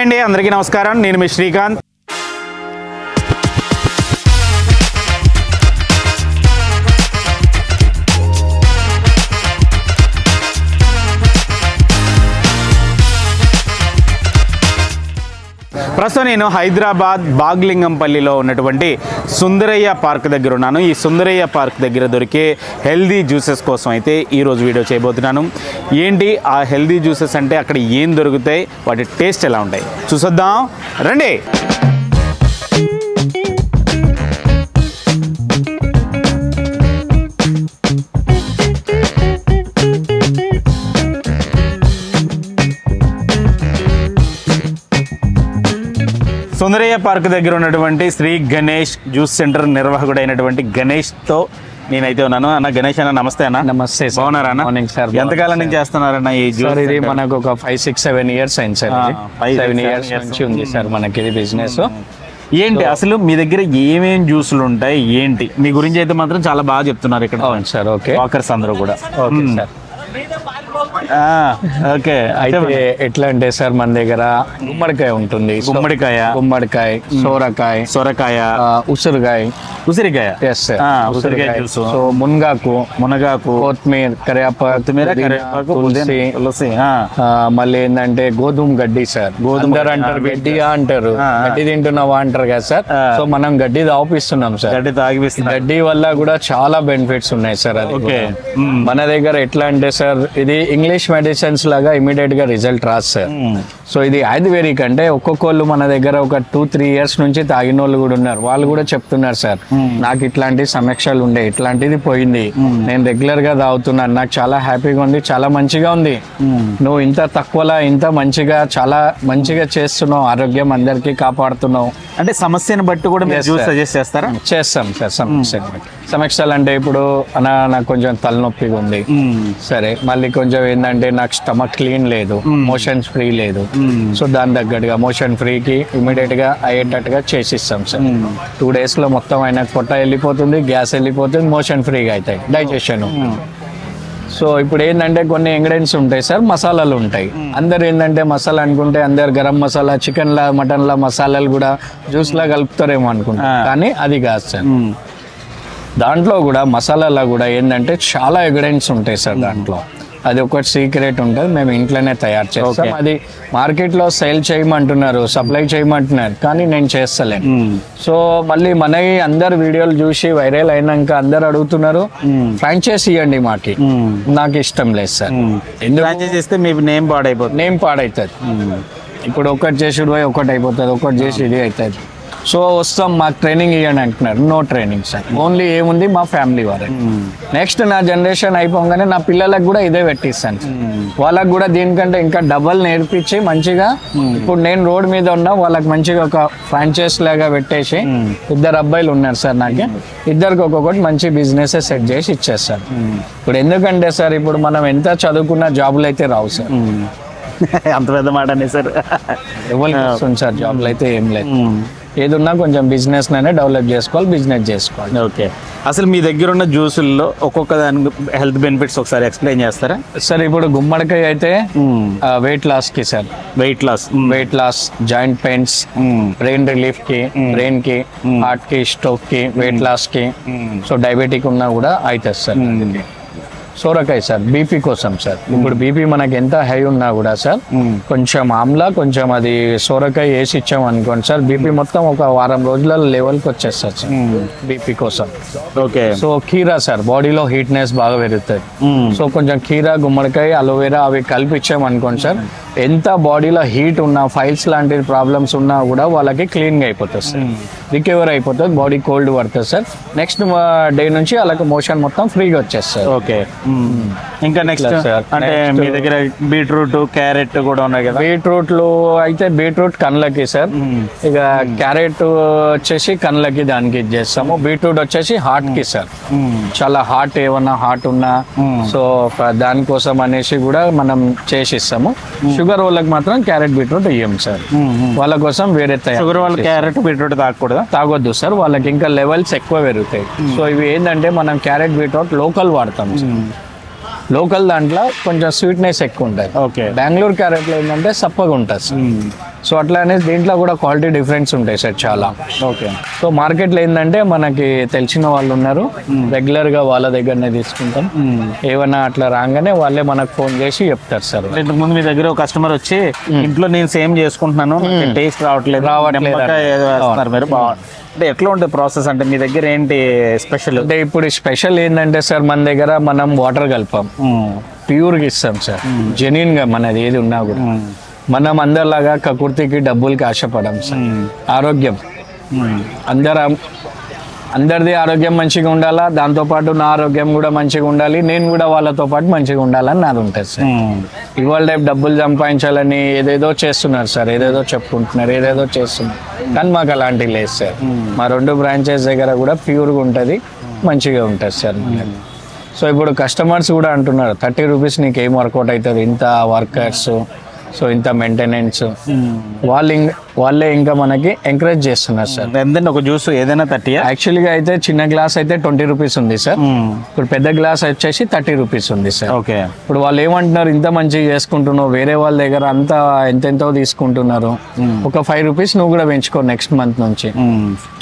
Hi అండి, అందరికీ నమస్కారం. నేను మీ శ్రీకాంత్. ప్రస్తుతం నేను హైదరాబాద్ బాగ్లింగంపల్లిలో ఉన్నటువంటి సుందరయ్య పార్క్ దగ్గర ఉన్నాను. ఈ సుందరయ్య పార్క్ దగ్గర దొరికే హెల్దీ జ్యూసెస్ కోసం అయితే ఈరోజు వీడియో చేయబోతున్నాను. ఏంటి ఆ హెల్దీ జ్యూసెస్ అంటే, అక్కడ ఏం దొరుకుతాయి, వాటి టేస్ట్ ఎలా ఉంటాయి చూసొద్దాం రండి. సుందరయ్య పార్క్ దగ్గర ఉన్నటువంటి శ్రీ గణేష్ జ్యూస్ సెంటర్ నిర్వాహకుడైనటువంటి గణేష్తో నేనైతే ఉన్నాను. అన్న గణేష్ అన్న, నమస్తే అన్న. నమస్తే. బాగున్నారా అన్న? Morning sir. ఎంతకాలం నుంచి చేస్తున్నారన్న ఈ జ్యూస్? ఇది మనకు ఒక 5-6-7 ఇయర్స్ అయింది సార్. 7 ఇయర్స్ నుంచి ఉంది సార్ మనకి ఇది బిజినెస్. ఏంటి అసలు మీ దగ్గర ఏమేం జ్యూసులు ఉంటాయి, ఏంటి మీ గురించి అయితే మాత్రం చాలా బాగా చెప్తున్నారు ఇక్కడ. అవును సార్. ఓకే, వాకర్స్ అందరూ కూడా. Okay sir. ఓకే, అయితే ఎట్లా అంటే సార్ మన దగ్గర గుమ్మడికాయ ఉంటుంది, గుమ్మడికాయ, సొరకాయ, ఉసిరికాయ, ఎస్ సార్, ఉసిరికాయ జ్యూస్, సో మునగాకు, కొత్తిమీర, కరివేపాకు, తులసి, మళ్ళీ ఏంటంటే గోధుమ గడ్డి సార్. అందరూ అంటారు గడ్డిగా అంటారు, గడ్డి తింటున్నావా అంటారు కదా సార్. సో మనం గడ్డి తాగిపిస్తున్నాం సార్. గడ్డి వల్ల కూడా చాలా బెనిఫిట్స్ ఉన్నాయి సార్. అది మన దగ్గర ఎట్లా అంటే సార్, ఇది ఇంగ్లీష్ మెడిసిన్స్ లాగా ఇమీడియట్ గా రిజల్ట్ రాదు సార్. సో ఇది ఆయుర్వేదిక్ అంటే ఒక్కొక్కళ్ళు మన దగ్గర ఒక 2-3 ఇయర్స్ నుంచి తాగిన వాళ్ళు కూడా ఉన్నారు. వాళ్ళు కూడా చెప్తున్నారు సార్, నాకు ఇట్లాంటి సమస్యలు ఉండే, ఇట్లాంటిది పోయింది, నేను రెగ్యులర్ గా తాగుతున్నాను, నాకు చాలా హ్యాపీగా ఉంది, చాలా మంచిగా ఉంది, నువ్వు ఇంత తక్కువలా ఇంత మంచిగా చాలా మంచిగా చేస్తున్నావు, ఆరోగ్యం అందరికీ కాపాడుతున్నావు అంటే సమస్యను బట్టి కూడా సజెస్ట్ చేస్తారా? చేస్తాం సార్. సమస్యలు అంటే ఇప్పుడు నాకు కొంచెం తలనొప్పిగా ఉంది, సరే, మళ్ళీ కొంచెం ఏంటంటే నాకు స్టమక్ క్లీన్ లేదు, మోషన్స్ ఫ్రీ లేదు, సో దాని తగ్గట్టుగా మోషన్ ఫ్రీకి ఇమీడియట్ గా అయ్యేటట్టుగా చేసిస్తాం సార్. 2 days లో మొత్తం ఆయన పొట్ట వెళ్ళిపోతుంది, గ్యాస్ వెళ్ళిపోతుంది, మోషన్ ఫ్రీగా అవుతాయి, డైజెషన్. సో ఇప్పుడు ఏంటంటే కొన్ని ఇంగ్రీడియంట్స్ ఉంటాయి సార్, మసాలాలు ఉంటాయి. అందరు ఏంటంటే మసాలా అనుకుంటే అందరు గరం మసాలా, చికెన్ లా, మటన్ లా మసాలాలు కూడా జ్యూస్ లా కలుపుతారేమో అనుకుంటారు, కానీ అది కాదు సార్. దాంట్లో కూడా మసాలాలో కూడా ఏంటంటే చాలా ఇంగ్రీడియంట్స్ ఉంటాయి సార్ దాంట్లో. అది ఒకటి సీక్రెట్ ఉంటుంది, మేము ఇంట్లోనే తయారు చేస్తాం. అది మార్కెట్ లో సేల్ చేయమంటున్నారు, సప్లై చేయమంటున్నారు, కానీ నేను చేస్తలేను. సో మళ్ళీ మన అందరు వీడియోలు చూసి వైరల్ అయినాక అందరు అడుగుతున్నారు, ఫ్రాంచైజ్ ఇవ్వండి మాకి. నాకు ఇష్టం లేదు సార్. ఎందుకు ఫ్రాంచైజ్ ఇస్తే మీ నేమ్ పాడైతుంది. ఇప్పుడు ఒకటి చేసి ఒకటి అయిపోతుంది, ఒకటి చేసి ఇది అవుతుంది. సో వస్తాం, మాకు ట్రైనింగ్ ఇవ్వండి అంటున్నారు. నో ట్రైనింగ్ సార్, ఓన్లీ ఏముంది మా ఫ్యామిలీ వారే. నెక్స్ట్ నా జనరేషన్ అయిపోగానే నా పిల్లలకు కూడా ఇదే పెట్టిస్తాను, వాళ్ళకు కూడా దీనికంటే ఇంకా డబల్ నేర్పించి మంచిగా. ఇప్పుడు నేను రోడ్ మీద ఉన్నా, వాళ్ళకి మంచిగా ఒక ఫ్రాంచైజ్ లాగా పెట్టేసి, 2 అబ్బాయిలు ఉన్నారు సార్ నాకు, ఇద్దరికి ఒక్కొక్కటి మంచి బిజినెస్ సెట్ చేసి ఇచ్చేస్తారు. ఇప్పుడు ఎందుకంటే సార్, ఇప్పుడు మనం ఎంత చదువుకున్న జాబులు అయితే రావు సార్. అంత పెద్ద మాట అనే సార్, ఎవరికి వస్తుంది సార్ జాబ్లు అయితే, ఏం లేదు. ఏదున్నా కొంచెం బిజినెస్ నైనా డెవలప్ చేసుకోవాలి, బిజినెస్ చేసుకోవాలి. ఓకే, అసలు మీ దగ్గర ఉన్న జ్యూసుల్లో ఒక్కొక్క దాని హెల్త్ బెనిఫిట్స్ ఒకసారి ఎక్స్ప్లెయిన్ చేస్తారా సార్? ఇప్పుడు గుమ్మడికాయ అయితే వెయిట్ లాస్ కి sir, weight loss, joint pains, brain relief కి, బ్రెయిన్ కి, హార్ట్ కి, స్ట్రోక్ కి, వెయిట్ లాస్ కి, సో డయాబెటిక్ ఉన్నా కూడా అవుతుంది సార్. సోరకాయ సార్ బీపీ కోసం సార్. ఇప్పుడు బీపీ మనకి ఎంత హై ఉన్నా కూడా సార్, కొంచెం ఆమ్లా, కొంచెం అది సోరకాయ వేసి ఇచ్చాం అనుకోండి సార్, బీపీ మొత్తం ఒక వారం రోజుల లెవెల్కి వచ్చేస్తారు సార్ బీపీ కోసం. ఓకే, సో కీరా సార్, బాడీలో హీట్నెస్ బాగా పెరుగుతుంది. సో కొంచెం కీరా, గుమ్మడికాయ, అలోవెరా అవి కలిపి ఇచ్చాం అనుకోండి సార్, ఎంత బాడీలో హీట్ ఉన్నా, ఫైల్స్ లాంటి ప్రాబ్లమ్స్ ఉన్నా కూడా వాళ్ళకి క్లీన్గా అయిపోతుంది సార్, రికవర్ అయిపోతుంది, బాడీ కోల్డ్ పడుతుంది సార్. నెక్స్ట్ డే నుంచి వాళ్ళకి మోషన్ మొత్తం ఫ్రీగా వచ్చేస్తుంది. ఓకే, ఇంకా నెక్స్ట్ అంటే మీ దగ్గర బీట్రూట్, క్యారెట్ కూడా ఉన్నాయి కదా? బీట్రూట్లు అయితే బీట్రూట్ కళ్ళకి సార్, ఇక క్యారెట్ వచ్చేసి కళ్ళకి దానికి ఇచ్చేస్తాము. బీట్రూట్ వచ్చేసి హార్ట్ కి సార్, చాలా హార్ట్ ఏమన్నా హార్ట్ ఉన్నా, సో దానికోసం అనేసి కూడా మనం చేసిస్తాము. షుగర్ వాళ్ళకి మాత్రం క్యారెట్ బీట్రూట్ ఇయ్యం సార్, వాళ్ళ కోసం వేరే షుగర్ వాళ్ళు క్యారెట్ బీట్రూట్ తాగొద్దు సార్, వాళ్ళకి ఇంకా లెవెల్స్ ఎక్కువ పెరుగుతాయి. సో ఇవి ఏంటంటే మనం క్యారెట్ బీట్రూట్ లోకల్ వాడతాం. లోకల్ దాంట్లో కొంచెం స్వీట్నెస్ ఎక్కువ ఉంటుంది. ఓకే, బెంగళూరు క్యారెట్లో ఏంటంటే సప్పగా ఉంటుంది. సో అట్లా అనేసి దీంట్లో కూడా క్వాలిటీ డిఫరెన్స్ ఉంటాయి సార్ చాలా. ఓకే. సో మార్కెట్లో ఏంటంటే మనకి తెలిసిన వాళ్ళు ఉన్నారు, రెగ్యులర్గా వాళ్ళ దగ్గరనే తీసుకుంటాం. ఏమన్నా అట్లా రాగానే వాళ్ళే మనకు ఫోన్ చేసి చెప్తారు సార్. ఇంతకుముందు మీ దగ్గర ఒక కస్టమర్ వచ్చి ఇంట్లో నేను సేమ్ చేసుకుంటున్నాను, టేస్ట్ రావట్లేదు మీరు బాగుంది అంటే ఎట్లా ఉంటుంది ప్రాసెస్? అంటే మీ దగ్గర ఏంటి స్పెషల్? అంటే ఇప్పుడు స్పెషల్ ఏంటంటే సార్ మన దగ్గర మనం వాటర్ కలిపాం, ప్యూర్గా ఇస్తాం సార్, జెన్యున్గా మనది ఏది ఉన్నా కూడా. మనం అందరిలాగా కకుర్తికి డబ్బులకి ఆశపడం సార్. ఆరోగ్యం అందరిది ఆరోగ్యం మంచిగా ఉండాలా, దాంతోపాటు నా ఆరోగ్యం కూడా మంచిగా ఉండాలి, నేను కూడా వాళ్ళతో పాటు మంచిగా ఉండాలని నాది ఉంటుంది సార్. ఇవాళ రేపు డబ్బులు సంపాదించాలని ఏదేదో చేస్తున్నారు సార్, ఏదేదో చెప్పుకుంటున్నారు, ఏదేదో చేస్తున్నారు, కానీ మాకు అలాంటివి లేదు సార్. మా 2 బ్రాంచెస్ దగ్గర కూడా ప్యూర్గా ఉంటుంది, మంచిగా ఉంటుంది సార్. సో ఇప్పుడు కస్టమర్స్ కూడా అంటున్నారు 30 రూపీస్ నీకు ఏం వర్కౌట్ అవుతుంది, ఇంత వర్కర్స్, సో ఇంత మెయింటెనెన్స్, వాళ్ళే ఇంకా మనకి ఎంకరేజ్ చేస్తున్నారు సార్. ఎంతండి ఒక జ్యూస్ ఏదైనా 30? యాక్చువల్గా అయితే చిన్న గ్లాస్ అయితే 20 రూపీస్ ఉంది సార్, ఇప్పుడు పెద్ద గ్లాస్ వచ్చేసి 30 రూపీస్ ఉంది సార్. ఓకే. ఇప్పుడు వాళ్ళు ఏమంటున్నారు, ఇంత మంచిగా చేసుకుంటున్నావు, వేరే వాళ్ళ దగ్గర అంతా ఎంతెంతో తీసుకుంటున్నారు, ఒక 5 రూపీస్ నువ్వు కూడా పెంచుకో నెక్స్ట్ మంత్ నుంచి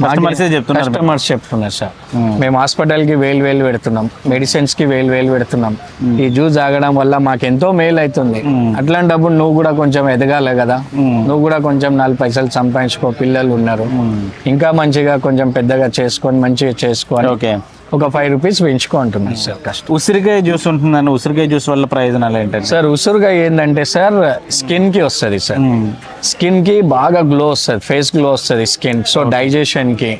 కస్టమర్స్ చెప్తున్నారు సార్. మేము హాస్పిటల్కి వేలు పెడుతున్నాం, మెడిసిన్స్ కి వేలు పెడుతున్నాం, ఈ జ్యూస్ తాగడం వల్ల మాకు ఎంతో మేలు అవుతుంది. అట్లాంటప్పుడు నువ్వు కూడా కొంచెం ఎదగాలి కదా, నువ్వు కూడా కొంచెం 4 పైసలు సంపాదించుకో, పిల్లలు ఉన్నారు, ఇంకా మంచిగా కొంచెం పెద్దగా చేసుకొని మంచిగా చేసుకోవాలి, ఓకే ఒక 5 రూపీస్ పెంచుకో అంటున్నారు సార్. ఉసిరికాయ జ్యూస్ ఉంటుందండి, ఉసిరికాయ జ్యూస్ వల్ల ప్రయోజనాలు ఏంటంటే సార్, ఉసిరికాయ ఏంటంటే సార్ స్కిన్ కి వస్తుంది సార్, స్కిన్ కి బాగా గ్లో వస్తుంది, ఫేస్ గ్లో వస్తుంది స్కిన్, సో డైజెషన్ కి,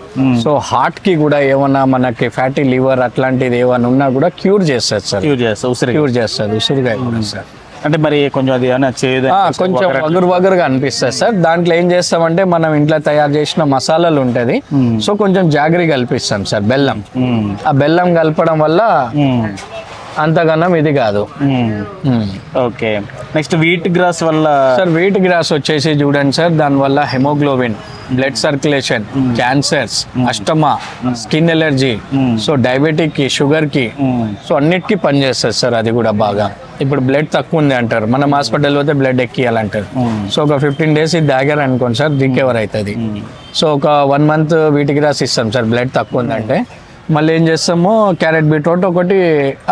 సో హార్ట్ కి కూడా ఏమన్నా మనకి ఫ్యాటీ లివర్ అట్లాంటిది ఏమన్నా ఉన్నా కూడా క్యూర్ చేస్తుంది సార్, క్యూర్ చేస్తుంది ఉసిరికాయ కూడా సార్. అంటే మరి కొంచెం అది కొంచెం వగురుగా అనిపిస్తుంది సార్. దాంట్లో ఏం చేస్తామంటే మనం ఇంట్లో తయారు చేసిన మసాలాలు ఉంటది, సో కొంచెం జాగరి కల్పిస్తాం సార్, బెల్లం. ఆ బెల్లం కలపడం వల్ల అంతగానం ఇది కాదు. ఓకే. నెక్స్ట్ వీట్ గ్రాస్ వల్ల సార్, వీట్ గ్రాస్ వచ్చేసి చూడండి సార్, దానివల్ల haemoglobin, blood circulation, cancers, asthma, skin allergy, so diabetic కి, షుగర్ కి, సో అన్నిటికీ పనిచేస్తుంది సార్. అది కూడా బాగా, ఇప్పుడు బ్లడ్ తక్కువ ఉంది అంటారు, మనం హాస్పిటల్ పోతే బ్లడ్ ఎక్కియాలంటారు, సో ఒక 15 days ఇది తాగారు అనుకోండి సార్, రికవర్ అవుతుంది. సో ఒక 1 month వీటి గ్రాస్ ఇస్తాం సార్, బ్లడ్ తక్కువ ఉందంటే. మళ్ళీ ఏం చేస్తాము, క్యారెట్ బీట్రూట్ ఒకటి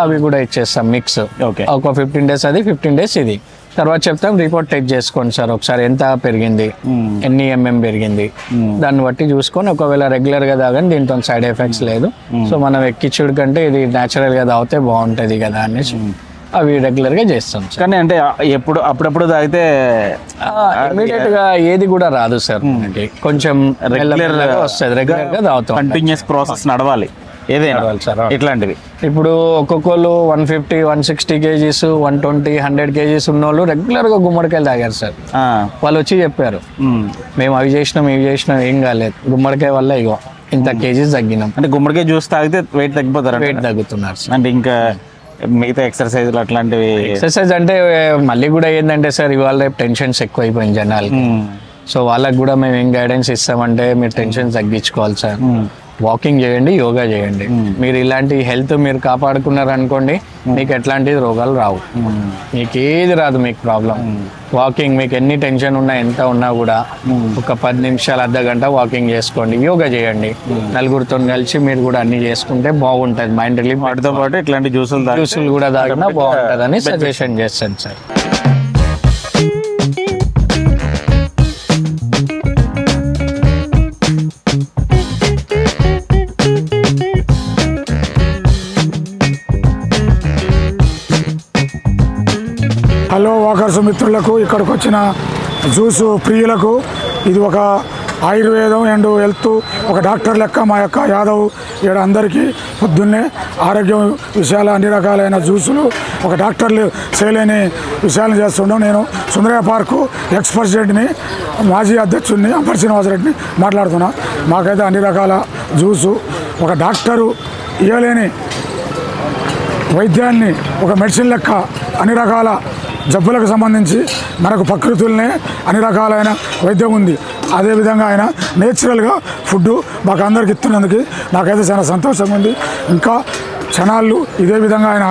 అవి కూడా ఇచ్చేస్తాం మిక్స్. ఓకే. ఒక 15 days అది, 15 days ఇది. తర్వాత చెప్తాం, రిపోర్ట్ టెక్ చేసుకోండి సార్ ఒకసారి, ఎంత పెరిగింది, ఎన్ని పెరిగింది, దాన్ని బట్టి చూసుకొని ఒకవేళ రెగ్యులర్ గా తాగండి, దీంతో సైడ్ ఎఫెక్ట్స్ లేదు, సో మనం ఎక్కిచ్చుడు కంటే ఇది న్యాచురల్ గా తాగితే బాగుంటది కదా అనేసి అవి రెగ్యులర్ గా చేస్తాం. కానీ అంటే అప్పుడప్పుడు తాగితే ఇమీడియట్ గా ఏది కూడా రాదు సార్, కొంచెం రెగ్యులర్ గా వస్తుంది, రెగ్యులర్ గా తాగుతాం, కంటిన్యూస్ ప్రాసెస్ నడవాలి ఏదైనా సార్. ఇట్లాంటివి ఇప్పుడు ఒక్కొక్కరు 150, 160 kgs, 120, 100 kgs ఉన్నోళ్ళు రెగ్యులర్ గా గుమ్మడికాయలు తాగారు సార్. వాళ్ళు వచ్చి చెప్పారు, మేము అవి చేసినాం ఇవి చేసినాం, ఏం కాలేదు, గుమ్మడికాయ వల్ల ఇగో ఇంత కేజీస్ తగ్గినాం. అంటే గుమ్మడికాయ జ్యూస్ తాగితే వెయిట్ తగ్గిపోతారు? వెయిట్ తగ్గుతున్నారు సార్. అంటే ఇంకా మిగతా ఎక్సర్సైజ్లు అట్లాంటివి? ఎక్సర్సైజ్ అంటే మళ్ళీ కూడా ఏంటంటే సార్, ఇవాళ రేపు టెన్షన్స్ ఎక్కువైపోయింది జనాలకి, సో వాళ్ళకి కూడా మేము ఏం గైడెన్స్ ఇస్తామంటే, మీరు టెన్షన్ తగ్గించుకోవాలి సార్, వాకింగ్ చేయండి, యోగా చేయండి, మీరు ఇలాంటి హెల్త్ మీరు కాపాడుకున్నారు అనుకోండి, మీకు ఎట్లాంటి రోగాలు రావు, మీకు ఏది రాదు, మీకు ప్రాబ్లం. వాకింగ్ మీకు ఎన్ని టెన్షన్ ఉన్నా ఎంత ఉన్నా కూడా ఒక 10 నిమిషాలు, అర్ధ గంట వాకింగ్ చేసుకోండి, యోగా చేయండి, నలుగురితో కలిసి మీరు కూడా అన్ని చేసుకుంటే బాగుంటుంది, మైండ్ రిలీఫ్. వాటితో పాటు ఇట్లాంటి జ్యూసులు కూడా తాగినా బాగుంటుందని సజెషన్ చేస్తాను సార్. హలో వాకర్స్ మిత్రులకు, ఇక్కడికి వచ్చిన జ్యూసు ప్రియులకు, ఇది ఒక ఆయుర్వేదం అండ్ హెల్త్ ఒక డాక్టర్ లెక్క మా యొక్క యాదవ్ ఇక్కడ అందరికీ పొద్దున్నే ఆరోగ్యం విషయాలు అన్ని రకాలైన జ్యూసులు ఒక డాక్టర్లు చేయలేని విషయాలను చేస్తుంటాం. నేను సుందరయ్య పార్కు ఎక్స్ ప్రెసిడెంట్ని, మాజీ అధ్యక్షుడిని అంబర్ శ్రీనివాసరెడ్డిని మాట్లాడుతున్నా. మాకైతే అన్ని రకాల జ్యూసు ఒక డాక్టరు ఇవ్వలేని వైద్యాన్ని ఒక మెడిసిన్ లెక్క అన్ని రకాల జబ్బులకు సంబంధించి మనకు ప్రకృతులనే అన్ని రకాలైన వైద్యం ఉంది. అదేవిధంగా ఆయన నేచురల్గా ఫుడ్ మాకు అందరికి ఇస్తున్నందుకు నాకైతే చాలా సంతోషంగా ఉంది. ఇంకా క్షణాలు ఇదే విధంగా ఆయన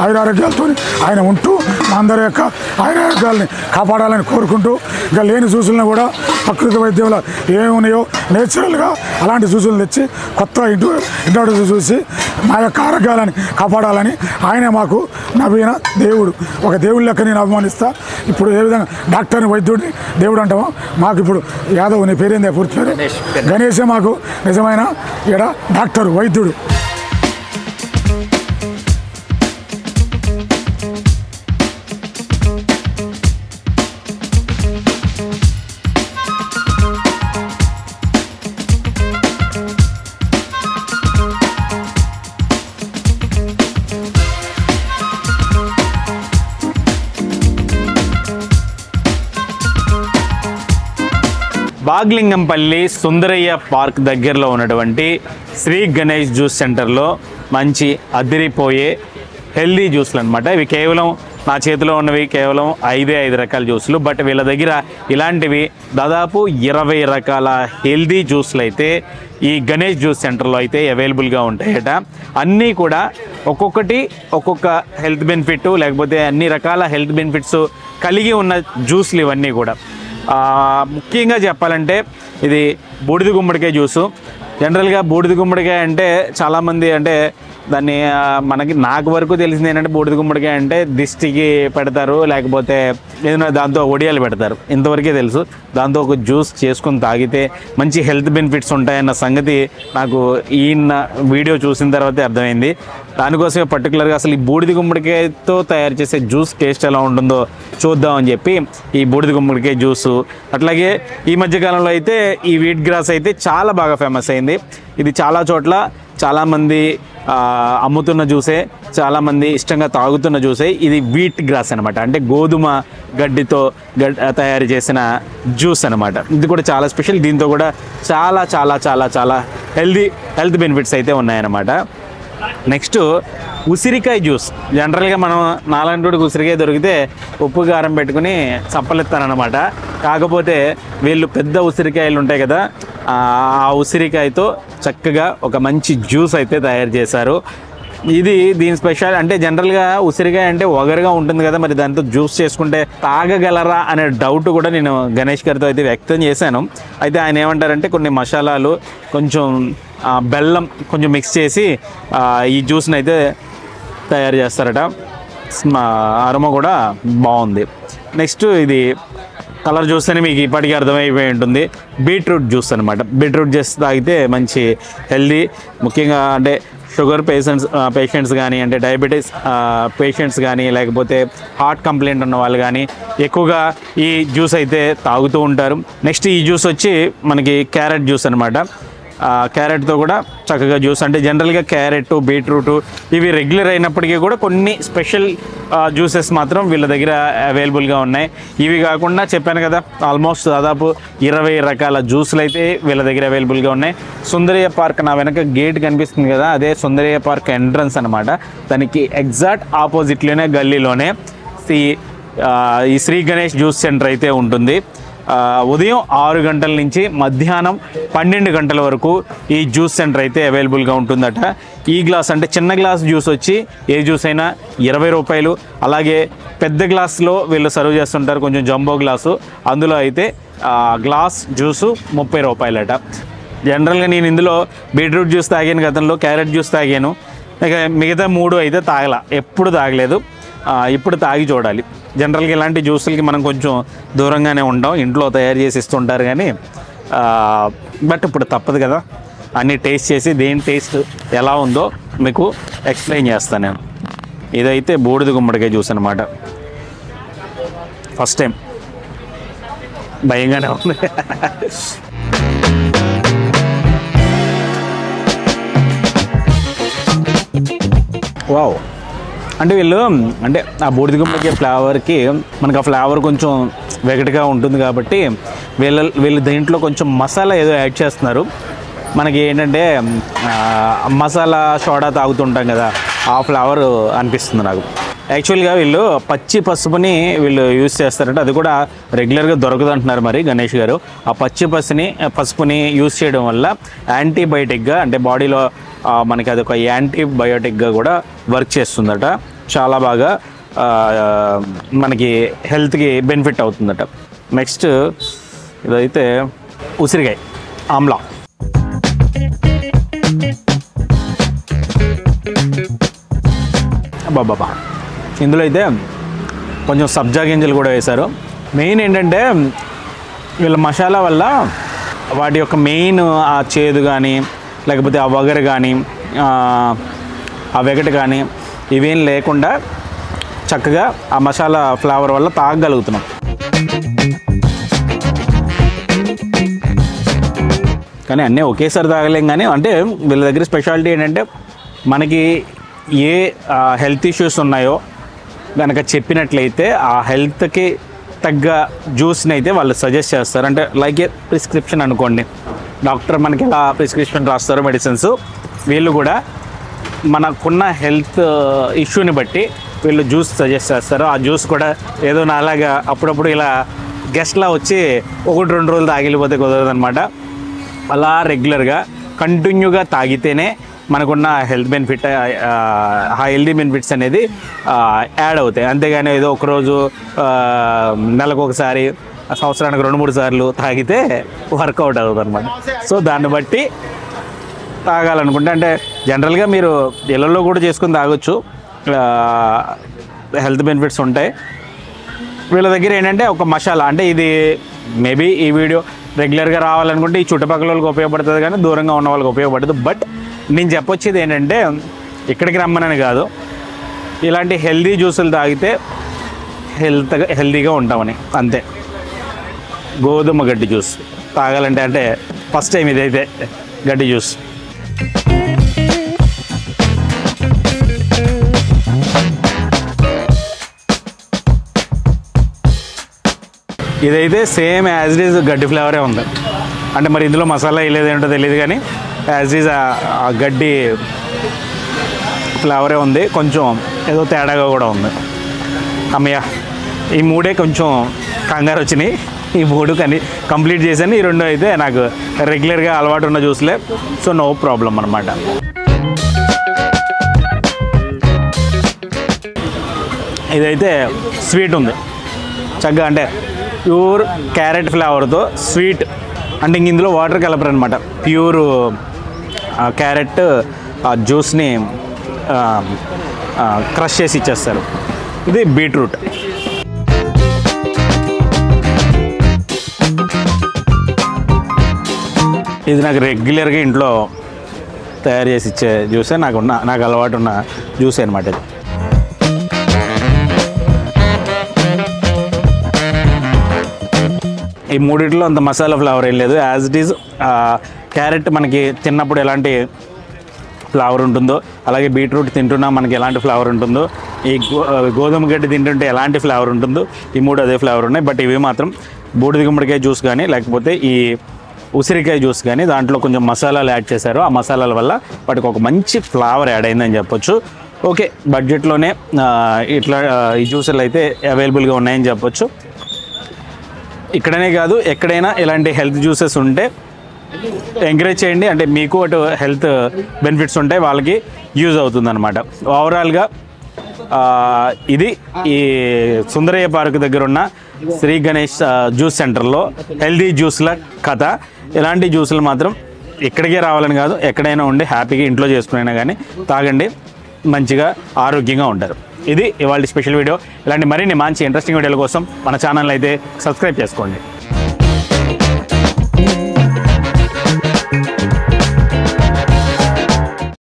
ఆయురారోగ్యాలతో ఆయన ఉంటూ మా అందరి యొక్క ఆరోగ్యాలని కాపాడాలని కోరుకుంటూ ఇంకా లేని జ్యూసులను కూడా ప్రకృతి వైద్యంలో ఏమి ఉన్నాయో నేచురల్గా అలాంటి జ్యూసులు తెచ్చి కొత్త ఇంట్రొడ్యూస్ చూసి మా యొక్క ఆరోగ్యాలని కాపాడాలని ఆయనే మాకు నవీన దేవుడు. ఒక దేవుడి లెక్క నేను అభిమానిస్తా. ఇప్పుడు ఏ విధంగా డాక్టర్ని వైద్యుడిని దేవుడు అంటామో మాకు ఇప్పుడు యాదవ్ నీ పేరేందే పూర్తి పేరు గణేషే మాకు నిజమైన ఇక్కడ డాక్టర్ వైద్యుడు. బాగ్లింగంపల్లి సుందరయ్య పార్క్ దగ్గరలో ఉన్నటువంటి శ్రీ గణేష్ జ్యూస్ సెంటర్లో మంచి అదిరిపోయే హెల్దీ జ్యూస్లు అనమాట. ఇవి కేవలం నా చేతిలో ఉన్నవి కేవలం 5 రకాల జ్యూస్లు. బట్ వీళ్ళ దగ్గర ఇలాంటివి దాదాపు 20 రకాల హెల్దీ జ్యూస్లు అయితే ఈ గణేష్ జ్యూస్ సెంటర్లో అయితే అవైలబుల్గా ఉంటాయట. అన్నీ కూడా ఒక్కొక్క హెల్త్ బెనిఫిట్ లేకపోతే అన్ని రకాల హెల్త్ బెనిఫిట్స్ కలిగి ఉన్న జ్యూస్లు ఇవన్నీ కూడా. ముఖ్యంగా చెప్పాలంటే ఇది బూడిద గుమ్మడికాయ జ్యూసు. జనరల్గా బూడిద గుమ్మడికాయ అంటే చాలామంది అంటే దాన్ని నాకు వరకు తెలిసింది ఏంటంటే బూడిద గుమ్మడికాయ అంటే దిష్టికి పెడతారు, లేకపోతే ఏదైనా దాంతో ఒడియాలు పెడతారు, ఇంతవరకే తెలుసు. దాంతో ఒక జ్యూస్ చేసుకొని తాగితే మంచి హెల్త్ బెనిఫిట్స్ ఉంటాయన్న సంగతి నాకు ఈయన వీడియో చూసిన తర్వాతే అర్థమైంది. దానికోసమే పర్టికులర్గా అసలు ఈ బూడిద గుమ్మడికాయతో తయారు చేసే జ్యూస్ టేస్ట్ ఎలా ఉంటుందో చూద్దామని చెప్పి ఈ బూడిద గుమ్మడికాయ జ్యూసు. అట్లాగే ఈ మధ్యకాలంలో అయితే ఈ వీట్ గ్రాస్ అయితే చాలా బాగా ఫేమస్ అయింది. ఇది చాలా చోట్ల చాలామంది అమ్ముతున్న జ్యూసే, చాలామంది ఇష్టంగా తాగుతున్న జ్యూసే. ఇది వీట్ గ్రాస్ అనమాట, అంటే గోధుమ గడ్డితో తయారు చేసిన జ్యూస్ అనమాట. ఇది కూడా చాలా స్పెషల్. దీంతో కూడా చాలా చాలా చాలా చాలా హెల్త్ బెనిఫిట్స్ అయితే ఉన్నాయన్నమాట. నెక్స్ట్ ఉసిరికాయ జ్యూస్. జనరల్గా మనం నాలంటోడికి ఉసిరికాయ దొరికితే ఉప్పు కారం పెట్టుకుని చప్పలెత్తానమాట. కాకపోతే వీళ్ళు పెద్ద ఉసిరికాయలు ఉంటాయి కదా, ఆ ఉసిరికాయతో చక్కగా ఒక మంచి జ్యూస్ అయితే తయారు చేశారు. దీని స్పెషల్ అంటే జనరల్గా ఉసిరికాయ అంటే ఒగరుగా ఉంటుంది కదా, మరి దాంతో జ్యూస్ చేసుకుంటే తాగగలరా అనే డౌట్ కూడా నేను గణేష్ గారితో అయితే వ్యక్తం చేశాను. అయితే ఆయన ఏమంటారంటే కొన్ని మసాలాలు కొంచెం బెల్లం కొంచెం మిక్స్ చేసి ఈ జ్యూస్ని అయితే తయారు చేస్తారట. అరోమా కూడా బాగుంది. నెక్స్ట్ ఇది కలర్ చూస్తేనే మీకు ఇప్పటికీ అర్థమైపోయి ఉంటుంది, బీట్రూట్ జ్యూస్ అనమాట. బీట్రూట్ జ్యూస్ తాగితే మంచి హెల్దీ, ముఖ్యంగా అంటే షుగర్ పేషెంట్స్ కానీ, అంటే డయాబెటీస్ పేషెంట్స్ కానీ, లేకపోతే హార్ట్ కంప్లైంట్ ఉన్న వాళ్ళు కానీ ఎక్కువగా ఈ జ్యూస్ అయితే తాగుతూ ఉంటారు. నెక్స్ట్ ఈ జ్యూస్ వచ్చి మనకి క్యారెట్ జ్యూస్ అనమాట. క్యారెట్తో కూడా చక్కగా జ్యూస్, అంటే జనరల్గా క్యారెట్ బీట్రూట్ ఇవి రెగ్యులర్ అయినప్పటికీ కూడా కొన్ని స్పెషల్ జ్యూసెస్ మాత్రం వీళ్ళ దగ్గర అవైలబుల్గా ఉన్నాయి. ఇవి కాకుండా చెప్పాను కదా ఆల్మోస్ట్ దాదాపు 20 రకాల జ్యూసులు అయితే వీళ్ళ దగ్గర అవైలబుల్గా ఉన్నాయి. సుందరయ్య పార్క్ నా వెనక గేట్ కనిపిస్తుంది కదా, అదే సుందరయ్య పార్క్ ఎంట్రన్స్ అనమాట. దానికి ఎగ్జాక్ట్ ఆపోజిట్లోనే గల్లీలోనే ఈ శ్రీ గణేష్ జ్యూస్ సెంటర్ అయితే ఉంటుంది. ఉదయం 6 గంటల నుంచి మధ్యాహ్నం 12 గంటల వరకు ఈ జ్యూస్ సెంటర్ అయితే అవైలబుల్గా ఉంటుందట. ఈ గ్లాస్ అంటే చిన్న గ్లాస్ జ్యూస్ వచ్చి ఏ జ్యూస్ అయినా 20 రూపాయలు. అలాగే పెద్ద గ్లాస్లో వీళ్ళు సర్వ్ చేస్తుంటారు, కొంచెం జంబో గ్లాసు, అందులో అయితే గ్లాస్ జ్యూసు 30 రూపాయలట. జనరల్గా నేను ఇందులో బీట్రూట్ జ్యూస్ తాగాను, గతంలో క్యారెట్ జ్యూస్ తాగాను, ఇక మిగతా 3 అయితే ఎప్పుడు తాగలేదు. ఇప్పుడు తాగి చూడాలి. జనరల్గా ఇలాంటి జ్యూసులకి మనం కొంచెం దూరంగానే ఉంటాం, ఇంట్లో తయారు చేసి ఇస్తుంటారు కానీ బట్ ఇప్పుడు తప్పదు కదా, అన్నీ టేస్ట్ చేసి దేని టేస్ట్ ఎలా ఉందో మీకు ఎక్స్ప్లెయిన్ చేస్తాను నేను. ఇదైతే బూడిద గుమ్మడికాయ జ్యూస్ అనమాట. ఫస్ట్ టైం భయంగానే ఉంది. వావ్, అంటే వీళ్ళు అంటే ఆ బూడిద గుమ్మడికాయ ఫ్లేవర్కి మనకు ఆ ఫ్లేవర్ కొంచెం వెగటిగా ఉంటుంది కాబట్టి వీళ్ళు దీంట్లో కొంచెం మసాలా ఏదో యాడ్ చేస్తున్నారు. మనకి ఏంటంటే మసాలా సోడా తాగుతుంటాం కదా, ఆ ఫ్లేవర్ అనిపిస్తుంది నాకు. యాక్చువల్గా వీళ్ళు పచ్చి పసుపుని వీళ్ళు యూజ్ చేస్తారంటే అది కూడా రెగ్యులర్గా దొరకదు అంటున్నారు మరి గణేష్ గారు. ఆ పచ్చి పసుపుని యూజ్ చేయడం వల్ల యాంటీబయాటిక్గా, అంటే బాడీలో మనకి అది ఒక యాంటీబయోటిక్గా కూడా వర్క్ చేస్తుందట. చాలా బాగా మనకి హెల్త్కి బెనిఫిట్ అవుతుందట. నెక్స్ట్ ఇదైతే ఉసిరికాయ ఆమ్లా. బాబా ఇందులో అయితే కొంచెం సబ్జా గింజలు కూడా వేశారు. మెయిన్ ఏంటంటే వీళ్ళ మసాలా వల్ల వాటి యొక్క మెయిన్ ఆ చేదు కానీ లేకపోతే ఆ వగరు కానీ ఆ వెగటు కానీ ఇవేం లేకుండా చక్కగా ఆ మసాలా ఫ్లేవర్ వల్ల తాగగలుగుతున్నాం. కానీ అన్నీ ఒకేసారి తాగలేం. కానీ అంటే వీళ్ళ దగ్గర స్పెషాలిటీ ఏంటంటే మనకి ఏ హెల్త్ ఇష్యూస్ ఉన్నాయో కనుక చెప్పినట్లయితే ఆ హెల్త్కి తగ్గ జ్యూస్ని అయితే వాళ్ళు సజెస్ట్ చేస్తారు. అంటే లైక్ ఏ ప్రిస్క్రిప్షన్ అనుకోండి, డాక్టర్ మనకి ఎలా ప్రిస్క్రిప్షన్ రాస్తారో మెడిసిన్స్, వీళ్ళు కూడా మనకున్న హెల్త్ ఇష్యూని బట్టి వీళ్ళు జ్యూస్ సజెస్ట్ చేస్తారు. ఆ జ్యూస్ కూడా ఏదో నాలాగా అప్పుడప్పుడు ఇలా గెస్ట్లా వచ్చి 1-2 రోజులు తాగిలిపోతే కుదరదనమాట. అలా రెగ్యులర్గా కంటిన్యూగా తాగితేనే మనకున్న హెల్త్ బెనిఫిట్ ఆ హెల్దీ బెనిఫిట్స్ అనేది యాడ్ అవుతాయి. అంతేగాని ఏదో ఒకరోజు నెలకు ఒకసారి సంవత్సరానికి 2-3 సార్లు తాగితే వర్కౌట్ అవుతుంది అనమాట. సో దాన్ని బట్టి తాగాలనుకుంటే అంటే జనరల్గా మీరు ఇళ్ళల్లో కూడా చేసుకుని తాగొచ్చు, హెల్త్ బెనిఫిట్స్ ఉంటాయి. వీళ్ళ దగ్గర ఏంటంటే ఒక మసాలా అంటే ఇది మేబీ ఈ వీడియో రెగ్యులర్గా రావాలనుకుంటే ఈ చుట్టుపక్కల వాళ్ళకి ఉపయోగపడుతుంది కానీ దూరంగా ఉన్న వాళ్ళకి ఉపయోగపడదు. బట్ నేను చెప్పొచ్చేది ఏంటంటే ఇక్కడికి రమ్మనని కాదు, ఇలాంటి హెల్దీ జ్యూసులు తాగితే హెల్దీగా ఉంటామని అంతే. గోధుమ గడ్డి జ్యూస్ తాగాలంటే అంటే ఫస్ట్ టైం ఇదైతే గడ్డి జ్యూస్. ఇదైతే సేమ్ యాజ్ ఇట్ ఈజ్ గడ్డి ఫ్లేవరే ఉంది. అంటే మరి ఇందులో మసాలా వేయలేదేంటో తెలియదు కానీ యాజ్ ఈజ్ ఆ గడ్డి ఫ్లేవరే ఉంది. కొంచెం ఏదో తేడాగా కూడా ఉంది. అమ్మయ్య ఈ 3 కొంచెం కంగారు వచ్చినాయి. ఈ 3 కానీ కంప్లీట్ చేశాను. ఈ 2 అయితే నాకు రెగ్యులర్గా అలవాటు ఉన్న జ్యూస్లే. సో నో ప్రాబ్లం అనమాట. ఇదైతే స్వీట్ ఉంది చక్కగా, అంటే ప్యూర్ క్యారెట్ ఫ్లేవర్తో స్వీట్. అంటే ఇంక ఇందులో వాటర్ కలపరు అనమాట, ప్యూర్ క్యారెట్ జ్యూస్ని క్రష్ చేసి ఇచ్చేస్తారు. ఇది బీట్రూట్. ఇది నాకు రెగ్యులర్గా ఇంట్లో తయారు చేసి ఇచ్చే జ్యూసే, నాకు అలవాటు ఉన్న జ్యూసే అనమాట ఇది. ఈ 3 అంత మసాలా ఫ్లేవర్ ఏం లేదు. యాజ్ ఇట్ ఈజ్ క్యారెట్ మనకి తిన్నప్పుడు ఎలాంటి ఫ్లేవర్ ఉంటుందో అలాగే బీట్రూట్ తింటున్నా మనకి ఎలాంటి ఫ్లేవర్ ఉంటుందో, ఈ గోధుమ గడ్డి తింటుంటే ఎలాంటి ఫ్లేవర్ ఉంటుందో ఈ 3 అదే ఫ్లేవర్ ఉన్నాయి. బట్ ఇవి మాత్రం బూడిద గుమ్మడికాయ జ్యూస్ కానీ లేకపోతే ఈ ఉసిరికాయ జ్యూస్ కానీ దాంట్లో కొంచెం మసాలాలు యాడ్ చేశారు. ఆ మసాలాల వల్ల వాటికి ఒక మంచి ఫ్లేవర్ యాడ్ అయిందని చెప్పొచ్చు. ఓకే, బడ్జెట్లోనే ఇట్లా ఈ జ్యూసులు అయితే అవైలబుల్గా ఉన్నాయని చెప్పొచ్చు. ఇక్కడనే కాదు ఎక్కడైనా ఇలాంటి హెల్త్ జ్యూసెస్ ఉంటే ఎంకరేజ్ చేయండి. అంటే మీకు అటు హెల్త్ బెనిఫిట్స్ ఉంటాయి, వాళ్ళకి యూజ్ అవుతుందన్నమాట. ఓవరాల్గా ఇది ఈ సుందరయ్య పార్క్ దగ్గర ఉన్న శ్రీ గణేష్ జ్యూస్ సెంటర్లో హెల్దీ జ్యూస్ల కథ. ఇలాంటి జ్యూసులు మాత్రం ఇక్కడికే రావాలని కాదు, ఎక్కడైనా ఉండి హ్యాపీగా ఇంట్లో చేసుకునైనా కానీ తాగండి, మంచిగా ఆరోగ్యంగా ఉంటారు. ఇది ఇవాళ స్పెషల్ వీడియో. ఇలాంటి మరిన్ని మంచి ఇంట్రెస్టింగ్ వీడియోల కోసం మన ఛానల్ అయితే సబ్స్క్రైబ్ చేసుకోండి.